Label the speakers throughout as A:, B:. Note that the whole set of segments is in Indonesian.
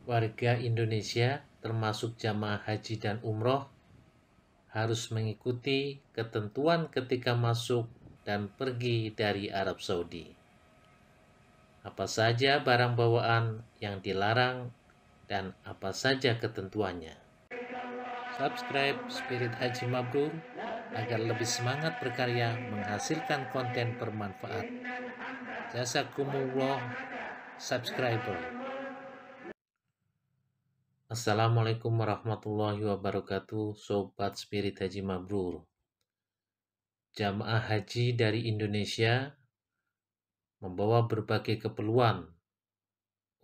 A: Warga Indonesia, termasuk jamaah haji dan umroh, harus mengikuti ketentuan ketika masuk dan pergi dari Arab Saudi. Apa saja barang bawaan yang dilarang dan apa saja ketentuannya. Subscribe Spirit Haji Mabrur agar lebih semangat berkarya menghasilkan konten bermanfaat. Jazakumullah subscriber. Assalamualaikum warahmatullahi wabarakatuh, Sobat Spirit Haji Mabrur. Jamaah haji dari Indonesia membawa berbagai keperluan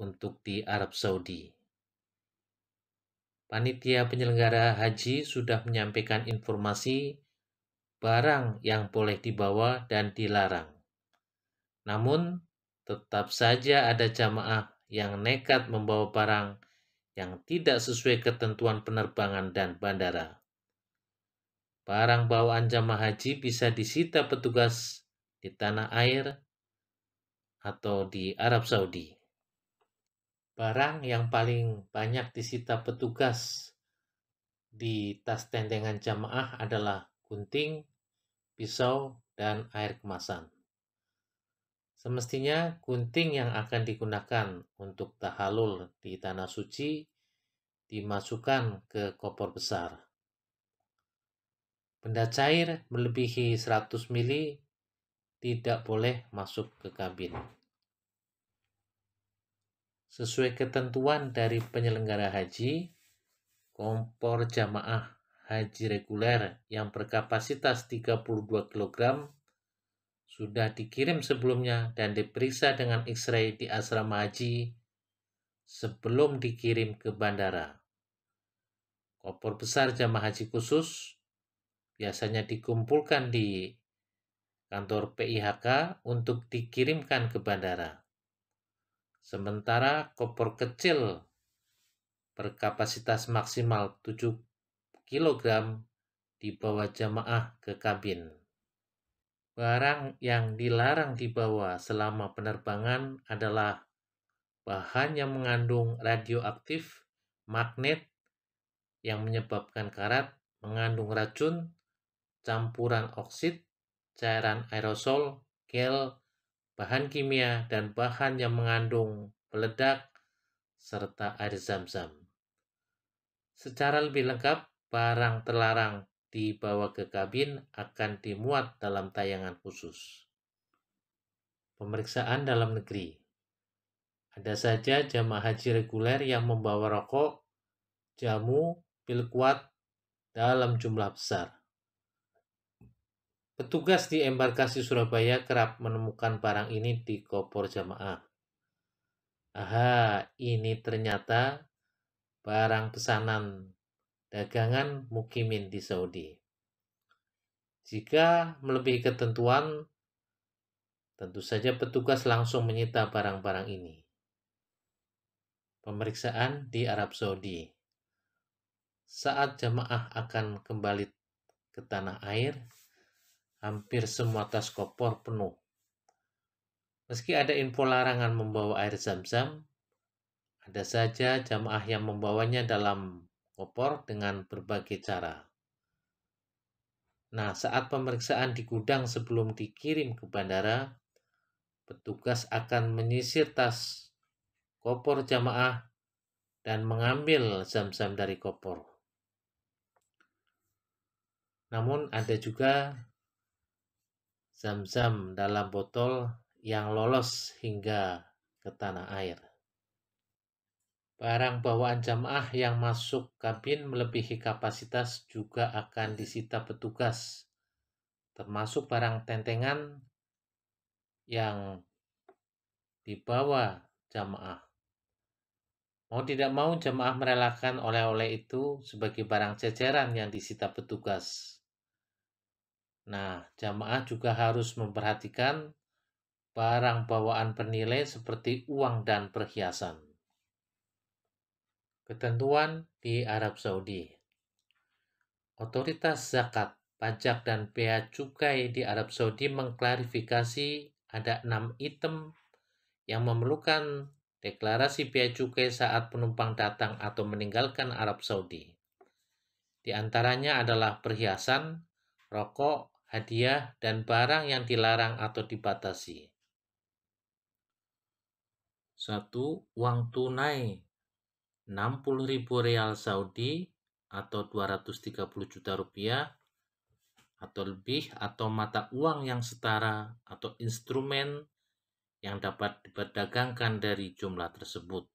A: untuk di Arab Saudi. Panitia penyelenggara haji sudah menyampaikan informasi barang yang boleh dibawa dan dilarang. Namun, tetap saja ada jamaah yang nekat membawa barang yang tidak sesuai ketentuan penerbangan dan bandara. Barang bawaan jamaah haji bisa disita petugas di tanah air atau di Arab Saudi. Barang yang paling banyak disita petugas di tas tendengan jamaah adalah gunting, pisau, dan air kemasan. Semestinya gunting yang akan digunakan untuk tahalul di tanah suci dimasukkan ke koper besar. Benda cair melebihi 100 mili tidak boleh masuk ke kabin. Sesuai ketentuan dari penyelenggara haji, kompor jamaah haji reguler yang berkapasitas 32 kg sudah dikirim sebelumnya dan diperiksa dengan X-ray di asrama haji sebelum dikirim ke bandara. Kompor besar jamaah haji khusus biasanya dikumpulkan di kantor PIHK untuk dikirimkan ke bandara. Sementara kompor kecil berkapasitas maksimal 7 kg dibawa jamaah ke kabin. Barang yang dilarang dibawa selama penerbangan adalah bahan yang mengandung radioaktif, magnet yang menyebabkan karat, mengandung racun, campuran oksid, cairan aerosol, gel, bahan kimia, dan bahan yang mengandung peledak, serta air zam-zam. Secara lebih lengkap, barang terlarang dibawa ke kabin akan dimuat dalam tayangan khusus. Pemeriksaan dalam negeri. Ada saja jamaah haji reguler yang membawa rokok, jamu, pil kuat dalam jumlah besar. Petugas di embarkasi Surabaya kerap menemukan barang ini di koper jamaah. Ini ternyata barang pesanan dagangan mukimin di Saudi. Jika melebihi ketentuan, tentu saja petugas langsung menyita barang-barang ini. Pemeriksaan di Arab Saudi. Saat jamaah akan kembali ke tanah air, hampir semua tas koper penuh. Meski ada info larangan membawa air zam-zam, ada saja jamaah yang membawanya dalam koper dengan berbagai cara. Nah, saat pemeriksaan di gudang sebelum dikirim ke bandara, petugas akan menyisir tas koper jamaah dan mengambil zam-zam dari koper. Namun ada juga zam-zam dalam botol yang lolos hingga ke tanah air. Barang bawaan jamaah yang masuk kabin melebihi kapasitas juga akan disita petugas, termasuk barang tentengan yang dibawa jamaah. Mau tidak mau jamaah merelakan oleh-oleh itu sebagai barang ceceran yang disita petugas. Nah, jamaah juga harus memperhatikan barang bawaan bernilai seperti uang dan perhiasan. Ketentuan di Arab Saudi. Otoritas zakat, pajak, dan bea cukai di Arab Saudi mengklarifikasi ada 6 item yang memerlukan deklarasi bea cukai saat penumpang datang atau meninggalkan Arab Saudi. Di antaranya adalah perhiasan, rokok, hadiah, dan barang yang dilarang atau dibatasi. 1. Uang tunai 60.000 rial Saudi atau 230 juta rupiah atau lebih, atau mata uang yang setara atau instrumen yang dapat diperdagangkan dari jumlah tersebut.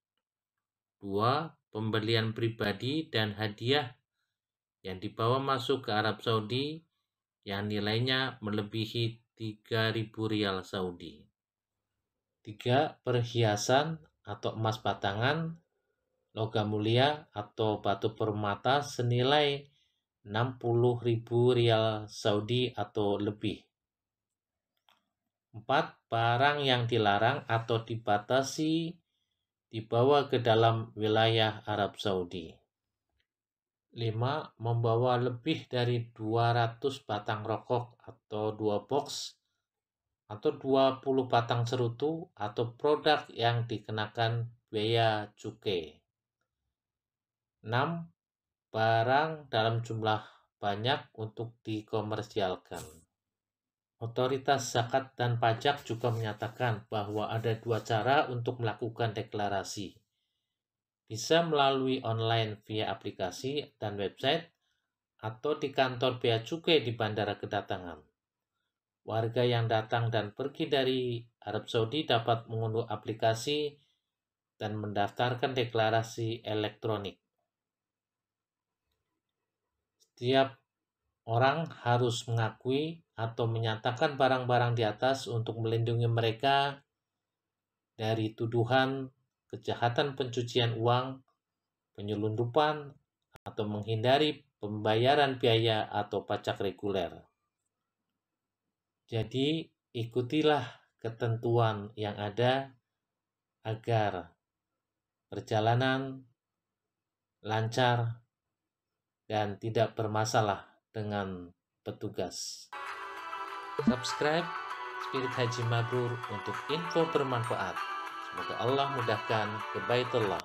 A: 2. Pembelian pribadi dan hadiah yang dibawa masuk ke Arab Saudi yang nilainya melebihi 3.000 rial Saudi. 3. Perhiasan atau emas batangan, logam mulia atau batu permata senilai 60.000 rial Saudi atau lebih. 4. Barang yang dilarang atau dibatasi dibawa ke dalam wilayah Arab Saudi. 5. Membawa lebih dari 200 batang rokok atau 2 box atau 20 batang cerutu atau produk yang dikenakan bea cukai. 6. Barang dalam jumlah banyak untuk dikomersialkan. Otoritas zakat dan pajak juga menyatakan bahwa ada 2 cara untuk melakukan deklarasi. Bisa melalui online via aplikasi dan website, atau di kantor bea cukai di bandara kedatangan. Warga yang datang dan pergi dari Arab Saudi dapat mengunduh aplikasi dan mendaftarkan deklarasi elektronik. Setiap orang harus mengakui atau menyatakan barang-barang di atas untuk melindungi mereka dari tuduhan kejahatan pencucian uang, penyelundupan, atau menghindari pembayaran biaya atau pajak reguler. Jadi, ikutilah ketentuan yang ada agar perjalanan lancar dan tidak bermasalah dengan petugas. Subscribe Spirit Haji Mabrur untuk info bermanfaat. Semoga Allah mudahkan ke Baitullah.